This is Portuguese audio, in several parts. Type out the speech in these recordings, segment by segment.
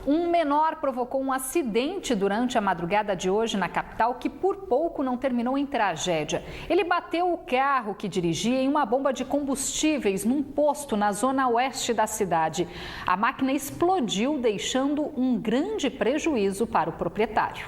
Um menor provocou um acidente durante a madrugada de hoje na capital que por pouco não terminou em tragédia. Ele bateu o carro que dirigia em uma bomba de combustíveis num posto na zona oeste da cidade. A máquina explodiu, deixando um grande prejuízo para o proprietário.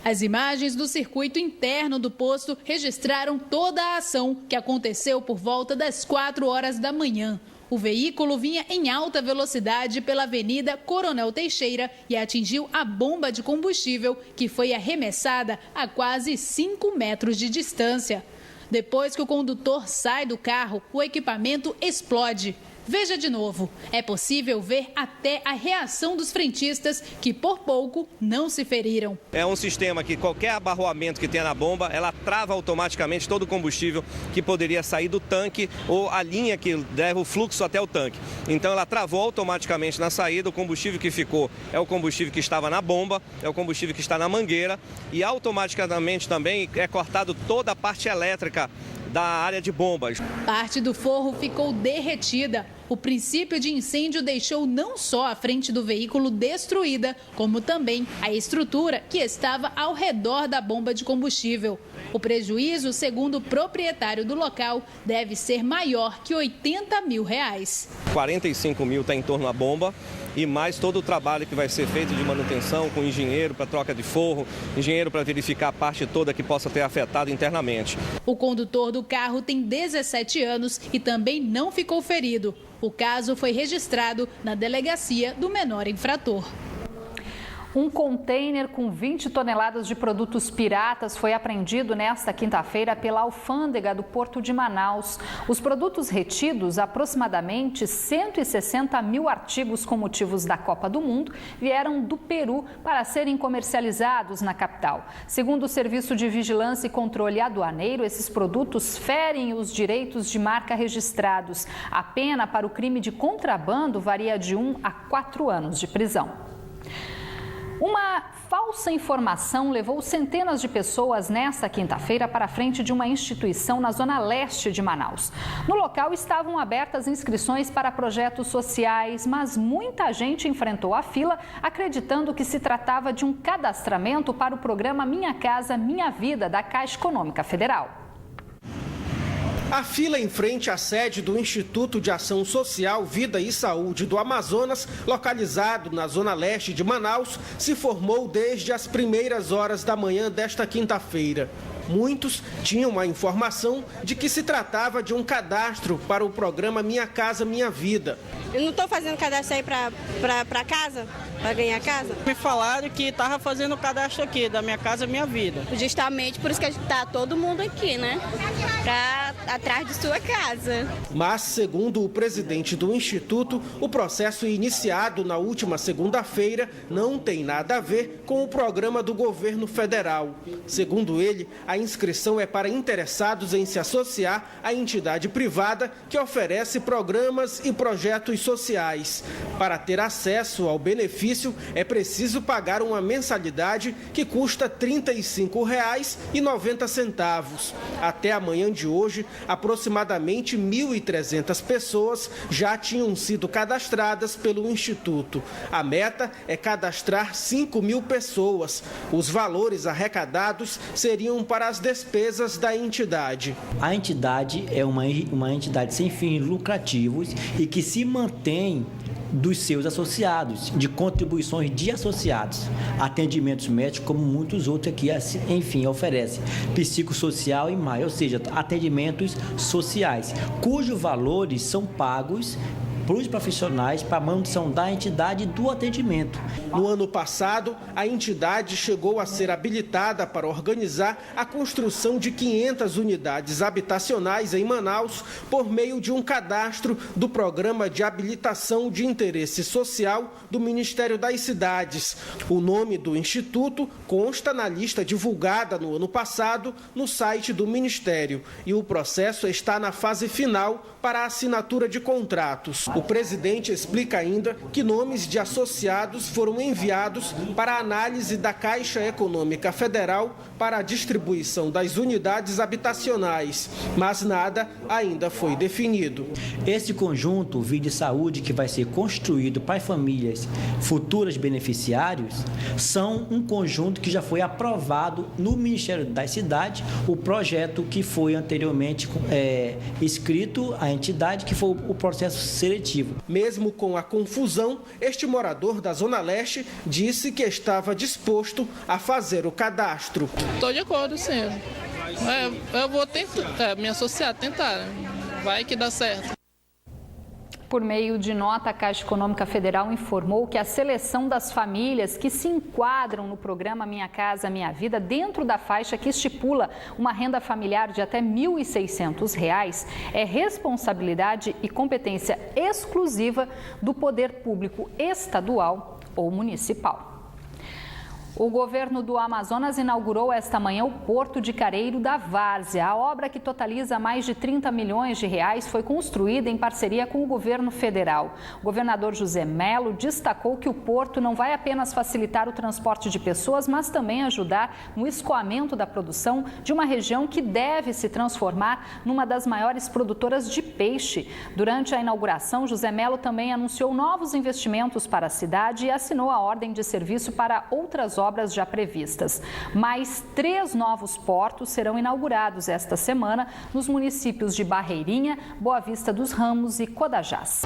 As imagens do circuito interno do posto registraram toda a ação que aconteceu por volta das 4 horas da manhã. O veículo vinha em alta velocidade pela Avenida Coronel Teixeira e atingiu a bomba de combustível, que foi arremessada a quase 5 metros de distância. Depois que o condutor sai do carro, o equipamento explode. Veja de novo, é possível ver até a reação dos frentistas que por pouco não se feriram. É um sistema que qualquer abarroamento que tenha na bomba, ela trava automaticamente todo o combustível que poderia sair do tanque ou a linha que leva o fluxo até o tanque. Então ela travou automaticamente na saída, o combustível que ficou é o combustível que estava na bomba, é o combustível que está na mangueira e automaticamente também é cortado toda a parte elétrica da área de bombas. Parte do forro ficou derretida. O princípio de incêndio deixou não só a frente do veículo destruída, como também a estrutura que estava ao redor da bomba de combustível. O prejuízo, segundo o proprietário do local, deve ser maior que R$80 mil. 45 mil está em torno da bomba e mais todo o trabalho que vai ser feito de manutenção com engenheiro para troca de forro, engenheiro para verificar a parte toda que possa ter afetado internamente. O condutor do carro tem 17 anos e também não ficou ferido. O caso foi registrado na delegacia do menor infrator. Um container com 20 toneladas de produtos piratas foi apreendido nesta quinta-feira pela alfândega do Porto de Manaus. Os produtos retidos, aproximadamente 160 mil artigos com motivos da Copa do Mundo, vieram do Peru para serem comercializados na capital. Segundo o Serviço de Vigilância e Controle Aduaneiro, esses produtos ferem os direitos de marca registrados. A pena para o crime de contrabando varia de 1 a 4 anos de prisão. Uma falsa informação levou centenas de pessoas nesta quinta-feira para a frente de uma instituição na zona leste de Manaus. No local estavam abertas inscrições para projetos sociais, mas muita gente enfrentou a fila acreditando que se tratava de um cadastramento para o programa Minha Casa Minha Vida da Caixa Econômica Federal. A fila em frente à sede do Instituto de Ação Social, Vida e Saúde do Amazonas, localizado na zona leste de Manaus, se formou desde as primeiras horas da manhã desta quinta-feira. Muitos tinham a informação de que se tratava de um cadastro para o programa Minha Casa Minha Vida. Eu não estou fazendo cadastro aí para casa, para ganhar casa? Me falaram que estava fazendo o cadastro aqui, da Minha Casa Minha Vida. Justamente por isso que está todo mundo aqui, né? Atrás de sua casa. Mas, segundo o presidente do Instituto, o processo iniciado na última segunda-feira não tem nada a ver com o programa do governo federal. Segundo ele, a inscrição é para interessados em se associar à entidade privada que oferece programas e projetos sociais. Para ter acesso ao benefício, é preciso pagar uma mensalidade que custa R$ 35,90. Até amanhã de hoje, aproximadamente 1.300 pessoas já tinham sido cadastradas pelo Instituto. A meta é cadastrar 5.000 pessoas. Os valores arrecadados seriam para as despesas da entidade. A entidade é uma entidade sem fins lucrativos e que se mantém dos seus associados, de contribuições de associados, atendimentos médicos, como muitos outros aqui, enfim, oferecem, psicossocial e mais, ou seja, atendimentos sociais, cujos valores são pagos para os profissionais para a manutenção da entidade e do atendimento. No ano passado, a entidade chegou a ser habilitada para organizar a construção de 500 unidades habitacionais em Manaus por meio de um cadastro do Programa de Habilitação de Interesse Social do Ministério das Cidades. O nome do Instituto consta na lista divulgada no ano passado no site do Ministério e o processo está na fase final para a assinatura de contratos. O presidente explica ainda que nomes de associados foram enviados para a análise da Caixa Econômica Federal para a distribuição das unidades habitacionais, mas nada ainda foi definido. Esse conjunto Vida e Saúde, que vai ser construído para famílias futuras beneficiários, são um conjunto que já foi aprovado no Ministério das Cidades, o projeto que foi anteriormente escrito à entidade, que foi o processo seletivo. Mesmo com a confusão, este morador da Zona Leste disse que estava disposto a fazer o cadastro. Estou de acordo, sim. Eu vou tentar, me associar, tentar. Vai que dá certo. Por meio de nota, a Caixa Econômica Federal informou que a seleção das famílias que se enquadram no programa Minha Casa Minha Vida, dentro da faixa que estipula uma renda familiar de até R$ 1.600, é responsabilidade e competência exclusiva do poder público estadual ou municipal. O governo do Amazonas inaugurou esta manhã o Porto de Careiro da Várzea. A obra, que totaliza mais de 30 milhões de reais, foi construída em parceria com o governo federal. O governador José Mello destacou que o porto não vai apenas facilitar o transporte de pessoas, mas também ajudar no escoamento da produção de uma região que deve se transformar numa das maiores produtoras de peixe. Durante a inauguração, José Mello também anunciou novos investimentos para a cidade e assinou a ordem de serviço para outras obras já previstas. Mais 3 novos portos serão inaugurados esta semana nos municípios de Barreirinha, Boa Vista dos Ramos e Codajás.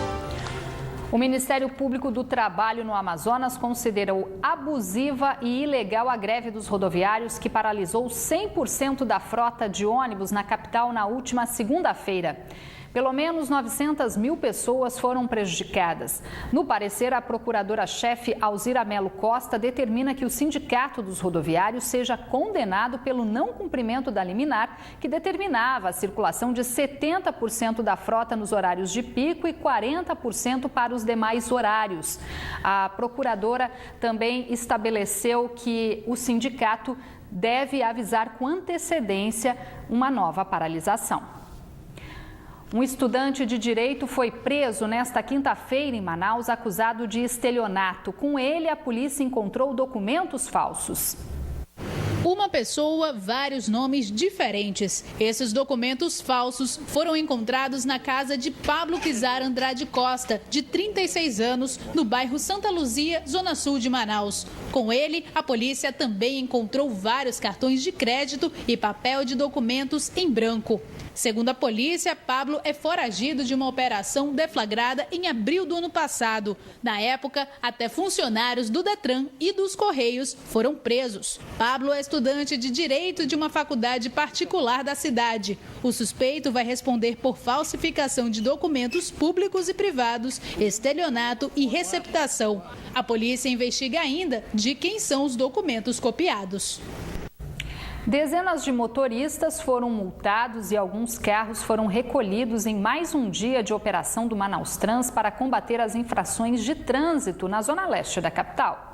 O Ministério Público do Trabalho no Amazonas considerou abusiva e ilegal a greve dos rodoviários, que paralisou 100% da frota de ônibus na capital na última segunda-feira. Pelo menos 900 mil pessoas foram prejudicadas. No parecer, a procuradora-chefe Alzira Melo Costa determina que o Sindicato dos Rodoviários seja condenado pelo não cumprimento da liminar, que determinava a circulação de 70% da frota nos horários de pico e 40% para os demais horários. A procuradora também estabeleceu que o sindicato deve avisar com antecedência uma nova paralisação. Um estudante de direito foi preso nesta quinta-feira em Manaus, acusado de estelionato. Com ele, a polícia encontrou documentos falsos. Uma pessoa, vários nomes diferentes. Esses documentos falsos foram encontrados na casa de Pablo Kizar Andrade Costa, de 36 anos, no bairro Santa Luzia, zona sul de Manaus. Com ele, a polícia também encontrou vários cartões de crédito e papel de documentos em branco. Segundo a polícia, Pablo é foragido de uma operação deflagrada em abril do ano passado. Na época, até funcionários do Detran e dos Correios foram presos. Pablo é estudante de Direito de uma faculdade particular da cidade. O suspeito vai responder por falsificação de documentos públicos e privados, estelionato e receptação. A polícia investiga ainda de quem são os documentos copiados. Dezenas de motoristas foram multados e alguns carros foram recolhidos em mais um dia de operação do Manaus Trans para combater as infrações de trânsito na zona leste da capital.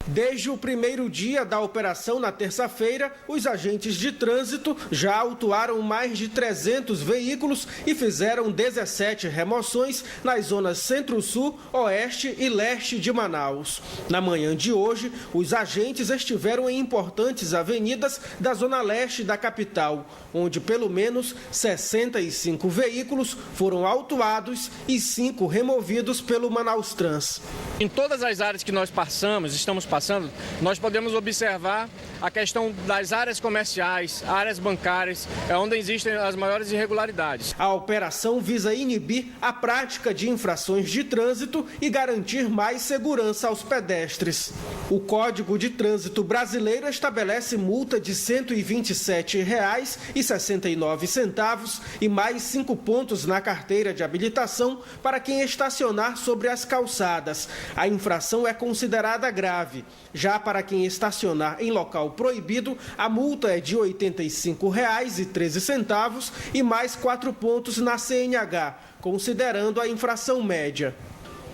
Desde o primeiro dia da operação, na terça-feira, os agentes de trânsito já autuaram mais de 300 veículos e fizeram 17 remoções nas zonas Centro-Sul, Oeste e Leste de Manaus. Na manhã de hoje, os agentes estiveram em importantes avenidas da zona leste da capital, onde pelo menos 65 veículos foram autuados e 5 removidos pelo Manaus Trans. Em todas as áreas que nós estamos passando, nós podemos observar a questão das áreas comerciais, áreas bancárias, onde existem as maiores irregularidades. A operação visa inibir a prática de infrações de trânsito e garantir mais segurança aos pedestres. O Código de Trânsito Brasileiro estabelece multa de R$ 127,69 e mais 5 pontos na carteira de habilitação para quem estacionar sobre as calçadas. A infração é considerada grave. Já para quem estacionar em local proibido, a multa é de R$ 85,13 e mais 4 pontos na CNH, considerando a infração média.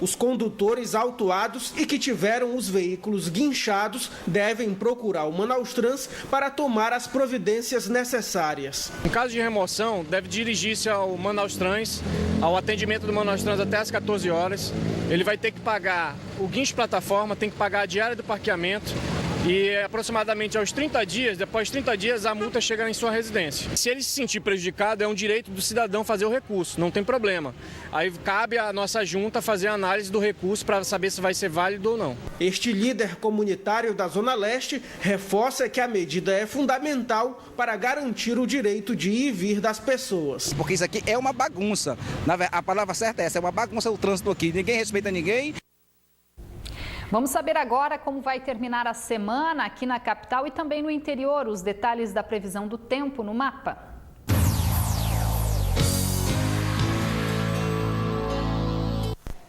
Os condutores autuados e que tiveram os veículos guinchados devem procurar o Manaus-Trans para tomar as providências necessárias. Em caso de remoção, deve dirigir-se ao Manaus-Trans, ao atendimento do Manaus-Trans até às 14 horas. Ele vai ter que pagar o guincho plataforma, tem que pagar a diária do parqueamento. E aproximadamente aos 30 dias, depois de 30 dias, a multa chega em sua residência. Se ele se sentir prejudicado, é um direito do cidadão fazer o recurso, não tem problema. Aí cabe à nossa junta fazer a análise do recurso para saber se vai ser válido ou não. Este líder comunitário da Zona Leste reforça que a medida é fundamental para garantir o direito de ir e vir das pessoas. Porque isso aqui é uma bagunça. A palavra certa é essa, é uma bagunça o trânsito aqui. Ninguém respeita ninguém. Vamos saber agora como vai terminar a semana aqui na capital e também no interior. Os detalhes da previsão do tempo no mapa.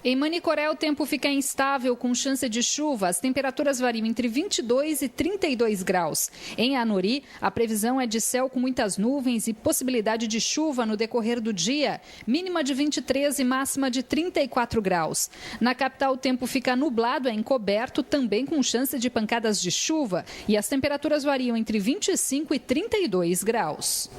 Em Manicoré, o tempo fica instável, com chance de chuva. As temperaturas variam entre 22 e 32 graus. Em Anuri, a previsão é de céu com muitas nuvens e possibilidade de chuva no decorrer do dia. Mínima de 23 e máxima de 34 graus. Na capital, o tempo fica nublado, é encoberto, também com chance de pancadas de chuva. E as temperaturas variam entre 25 e 32 graus.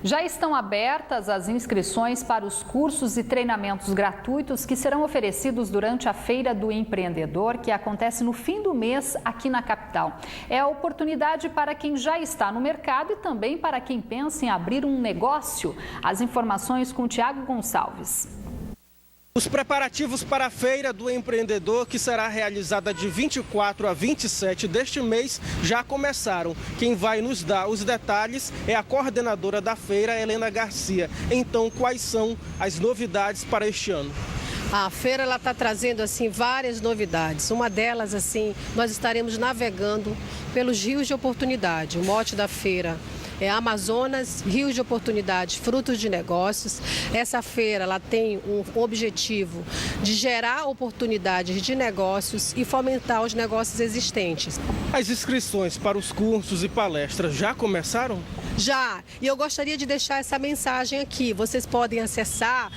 Já estão abertas as inscrições para os cursos e treinamentos gratuitos que serão oferecidos durante a Feira do Empreendedor, que acontece no fim do mês aqui na capital. É a oportunidade para quem já está no mercado e também para quem pensa em abrir um negócio. As informações com o Tiago Gonçalves. Os preparativos para a Feira do Empreendedor, que será realizada de 24 a 27 deste mês, já começaram. Quem vai nos dar os detalhes é a coordenadora da feira, Helena Garcia. Então, quais são as novidades para este ano? A feira está trazendo várias novidades. Uma delas, nós estaremos navegando pelos rios de oportunidade. O mote da feira é Amazonas, Rios de Oportunidade, Frutos de Negócios. Essa feira ela tem um objetivo de gerar oportunidades de negócios e fomentar os negócios existentes. As inscrições para os cursos e palestras já começaram? Já, e eu gostaria de deixar essa mensagem aqui. Vocês podem acessar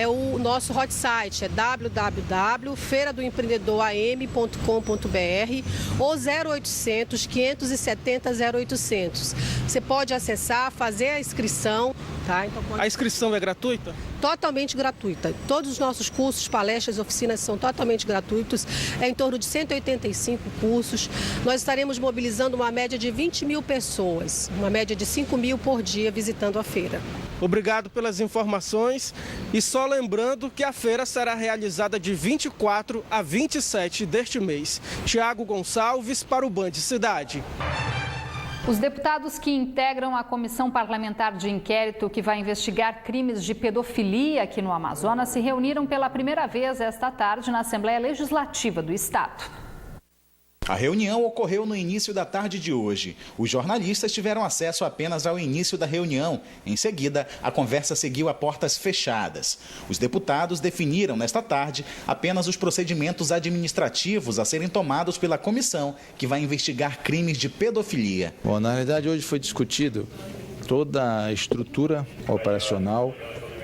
o nosso hot site, é www.feiradoempreendedoram.com.br ou 0800 570 0800. Você pode acessar, fazer a inscrição. Tá? Então, A inscrição é gratuita? Totalmente gratuita. Todos os nossos cursos, palestras, oficinas são totalmente gratuitos. É em torno de 185 cursos. Nós estaremos mobilizando uma média de 20 mil pessoas, uma média de 5 mil por dia visitando a feira. Obrigado pelas informações e só lembrando que a feira será realizada de 24 a 27 deste mês. Tiago Gonçalves para o Band Cidade. Os deputados que integram a comissão parlamentar de inquérito que vai investigar crimes de pedofilia aqui no Amazonas se reuniram pela primeira vez esta tarde na Assembleia Legislativa do Estado. A reunião ocorreu no início da tarde de hoje. Os jornalistas tiveram acesso apenas ao início da reunião. Em seguida, a conversa seguiu a portas fechadas. Os deputados definiram nesta tarde apenas os procedimentos administrativos a serem tomados pela comissão que vai investigar crimes de pedofilia. Bom, na realidade, hoje foi discutido toda a estrutura operacional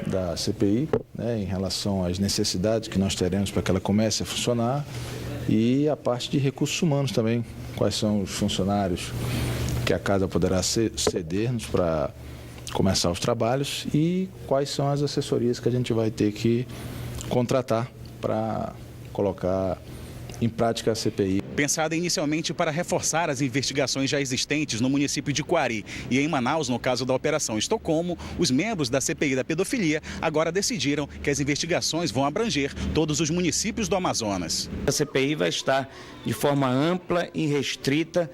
da CPI, em relação às necessidades que nós teremos para que ela comece a funcionar. E a parte de recursos humanos também, quais são os funcionários que a casa poderá ceder-nos para começar os trabalhos e quais são as assessorias que a gente vai ter que contratar para colocar em prática a CPI. Pensada inicialmente para reforçar as investigações já existentes no município de Coari e em Manaus, no caso da Operação Estocolmo, os membros da CPI da pedofilia agora decidiram que as investigações vão abranger todos os municípios do Amazonas. A CPI vai estar de forma ampla e restrita,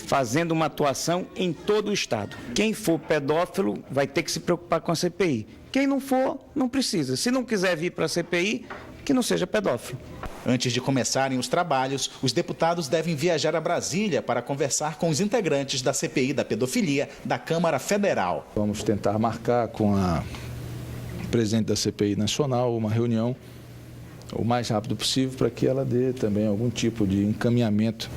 fazendo uma atuação em todo o estado. Quem for pedófilo vai ter que se preocupar com a CPI. Quem não for, não precisa. Se não quiser vir para a CPI, que não seja pedófilo. Antes de começarem os trabalhos, os deputados devem viajar a Brasília para conversar com os integrantes da CPI da pedofilia da Câmara Federal. Vamos tentar marcar com a presidente da CPI Nacional uma reunião o mais rápido possível para que ela dê também algum tipo de encaminhamento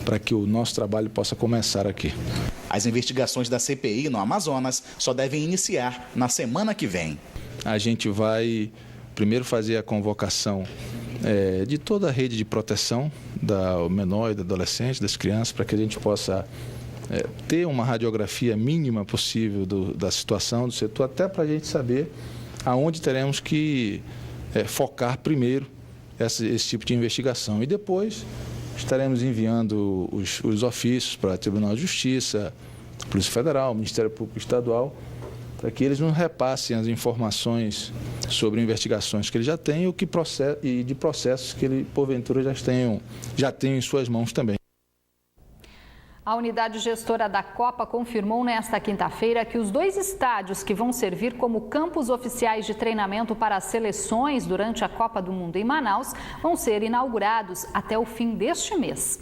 para que o nosso trabalho possa começar aqui. As investigações da CPI no Amazonas só devem iniciar na semana que vem. A gente vai primeiro fazer a convocação de toda a rede de proteção do menor e do adolescente, das crianças, para que a gente possa ter uma radiografia mínima possível da situação do setor, até para a gente saber aonde teremos que focar primeiro esse tipo de investigação. E depois estaremos enviando os ofícios para o Tribunal de Justiça, Polícia Federal, Ministério Público Estadual, para que eles nos repassem as informações sobre investigações que ele já tem e de processos que ele, porventura, já tenham em suas mãos também. A unidade gestora da Copa confirmou nesta quinta-feira que os 2 estádios que vão servir como campos oficiais de treinamento para as seleções durante a Copa do Mundo em Manaus vão ser inaugurados até o fim deste mês.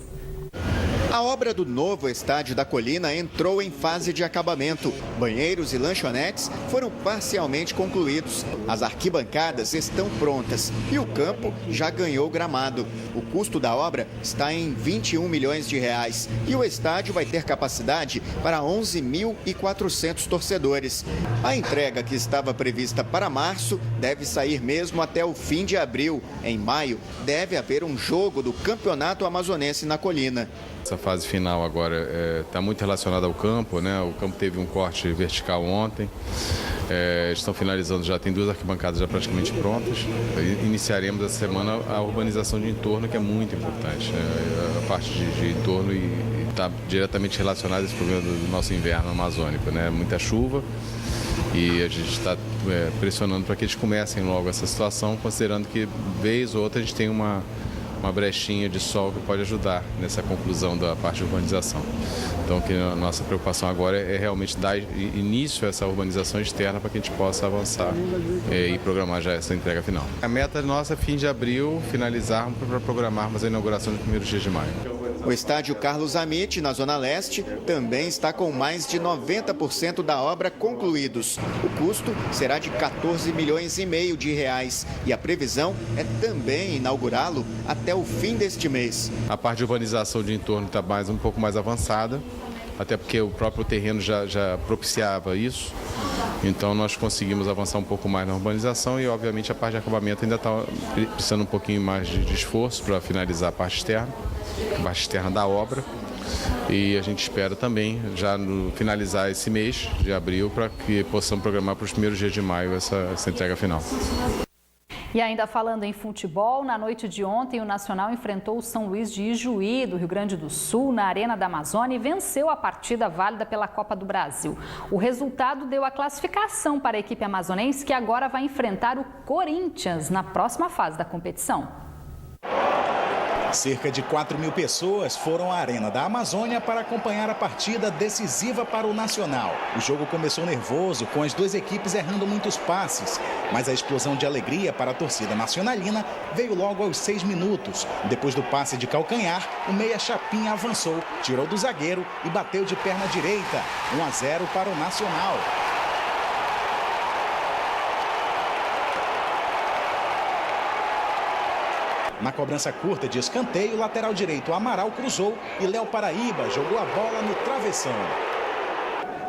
A obra do novo estádio da Colina entrou em fase de acabamento. Banheiros e lanchonetes foram parcialmente concluídos. As arquibancadas estão prontas e o campo já ganhou gramado. O custo da obra está em 21 milhões de reais e o estádio vai ter capacidade para 11.400 torcedores. A entrega, que estava prevista para março, deve sair mesmo até o fim de abril. Em maio, deve haver um jogo do Campeonato Amazonense na Colina. Essa fase final agora está muito relacionada ao campo, né? O campo teve um corte vertical ontem. Estão finalizando, já tem 2 arquibancadas já praticamente prontas. Iniciaremos essa semana a urbanização de entorno, que é muito importante. A parte de entorno está diretamente relacionada a esse problema do nosso inverno amazônico, né? Muita chuva e a gente está pressionando para que eles comecem logo essa situação, considerando que, vez ou outra, a gente tem uma brechinha de sol que pode ajudar nessa conclusão da parte de urbanização. Então, que a nossa preocupação agora é realmente dar início a essa urbanização externa para que a gente possa avançar e programar já essa entrega final. A meta nossa é fim de abril, finalizarmos para programarmos a inauguração no primeiro dia de maio. O estádio Carlos Amit, na Zona Leste, também está com mais de 90% da obra concluídos. O custo será de 14 milhões e meio de reais e a previsão é também inaugurá-lo até o fim deste mês. A parte de urbanização de entorno está um pouco mais avançada, até porque o próprio terreno já propiciava isso. Então nós conseguimos avançar um pouco mais na urbanização e, obviamente, a parte de acabamento ainda está precisando um pouquinho mais de esforço para finalizar a parte externa da obra. E a gente espera também já finalizar esse mês de abril para que possamos programar para os primeiros dias de maio essa entrega final. E ainda falando em futebol, na noite de ontem o Nacional enfrentou o São Luís de Ijuí, do Rio Grande do Sul, na Arena da Amazônia e venceu a partida válida pela Copa do Brasil. O resultado deu a classificação para a equipe amazonense, que agora vai enfrentar o Corinthians na próxima fase da competição. Cerca de 4.000 pessoas foram à Arena da Amazônia para acompanhar a partida decisiva para o Nacional. O jogo começou nervoso, com as 2 equipes errando muitos passes, mas a explosão de alegria para a torcida nacionalina veio logo aos 6 minutos. Depois do passe de calcanhar, o meia Chapinha avançou, tirou do zagueiro e bateu de perna direita. 1-0 para o Nacional. Na cobrança curta de escanteio, o lateral direito Amaral cruzou e Léo Paraíba jogou a bola no travessão.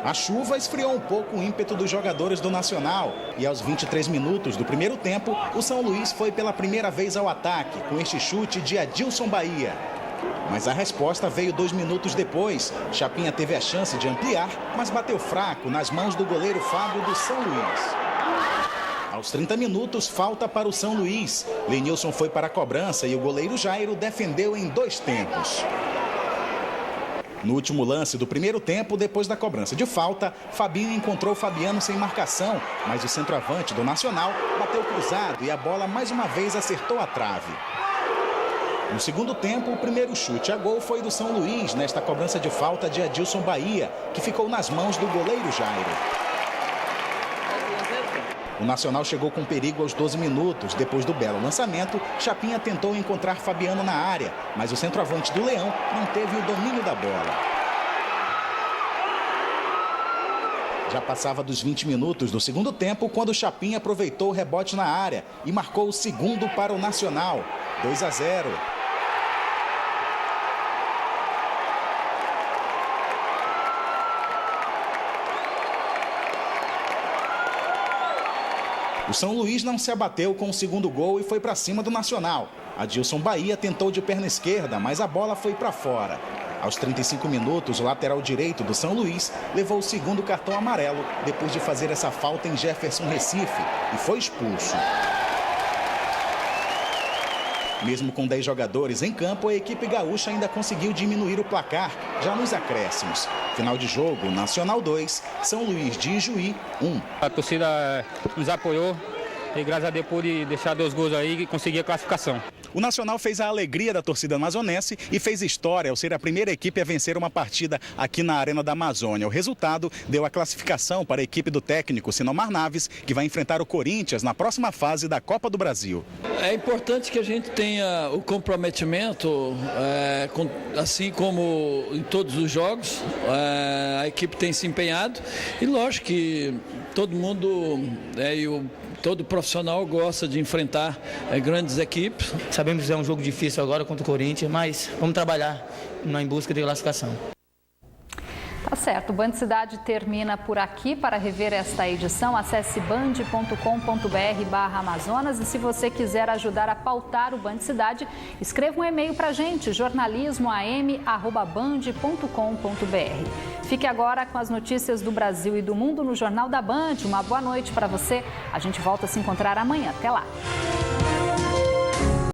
A chuva esfriou um pouco o ímpeto dos jogadores do Nacional e aos 23 minutos do primeiro tempo, o São Luís foi pela primeira vez ao ataque com este chute de Adilson Bahia. Mas a resposta veio 2 minutos depois. Chapinha teve a chance de ampliar, mas bateu fraco nas mãos do goleiro Fábio do São Luís. Aos 30 minutos, falta para o São Luís. Lenilson foi para a cobrança e o goleiro Jairo defendeu em 2 tempos. No último lance do primeiro tempo, depois da cobrança de falta, Fabinho encontrou Fabiano sem marcação, mas o centroavante do Nacional bateu cruzado e a bola mais uma vez acertou a trave. No segundo tempo, o primeiro chute a gol foi do São Luís, nesta cobrança de falta de Adilson Bahia, que ficou nas mãos do goleiro Jairo. O Nacional chegou com perigo aos 12 minutos. Depois do belo lançamento, Chapinha tentou encontrar Fabiano na área, mas o centroavante do Leão não teve o domínio da bola. Já passava dos 20 minutos do segundo tempo, quando Chapinha aproveitou o rebote na área e marcou o segundo para o Nacional. 2-0. O São Luís não se abateu com o segundo gol e foi para cima do Nacional. Adilson Bahia tentou de perna esquerda, mas a bola foi para fora. Aos 35 minutos, o lateral direito do São Luís levou o segundo cartão amarelo depois de fazer essa falta em Jefferson Recife e foi expulso. Mesmo com 10 jogadores em campo, a equipe gaúcha ainda conseguiu diminuir o placar, já nos acréscimos. Final de jogo, Nacional 2, São Luís de Ijuí 1. A torcida nos apoiou e graças a Deus pude deixar 2 gols aí e conseguir a classificação. O Nacional fez a alegria da torcida amazonense e fez história ao ser a primeira equipe a vencer uma partida aqui na Arena da Amazônia. O resultado deu a classificação para a equipe do técnico Sinomar Naves, que vai enfrentar o Corinthians na próxima fase da Copa do Brasil. É importante que a gente tenha o comprometimento, assim como em todos os jogos, a equipe tem se empenhado e lógico que todo mundo todo profissional gosta de enfrentar grandes equipes. Sabemos que é um jogo difícil agora contra o Corinthians, mas vamos trabalhar em busca de classificação. Tá certo, o Band Cidade termina por aqui. Para rever esta edição, acesse band.com.br/Amazonas e se você quiser ajudar a pautar o Band Cidade, escreva um e-mail para a gente, jornalismoam@band.com.br. Fique agora com as notícias do Brasil e do mundo no Jornal da Band. Uma boa noite para você. A gente volta a se encontrar amanhã. Até lá.